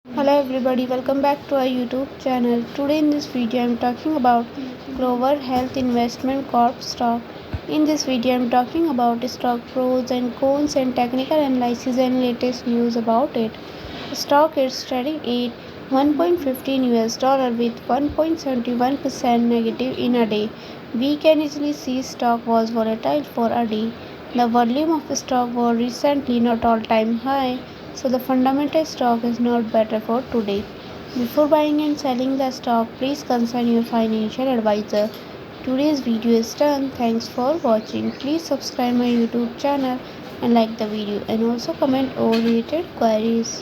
Hello everybody, welcome back to our YouTube channel. Today in this video I am talking about Clover Health Investment Corp stock. In this video I am talking about stock pros and cons and technical analysis and latest news about it. The stock is trading at 1.15 US dollar with 1.71% negative in a day. We can easily see stock was volatile for a day. The volume of stock was recently not all-time high, so the fundamental stock is not better for today. Before buying and selling the stock, please consult your financial advisor. Today's video is done. Thanks for watching. Please subscribe my YouTube channel and like the video and also comment all related queries.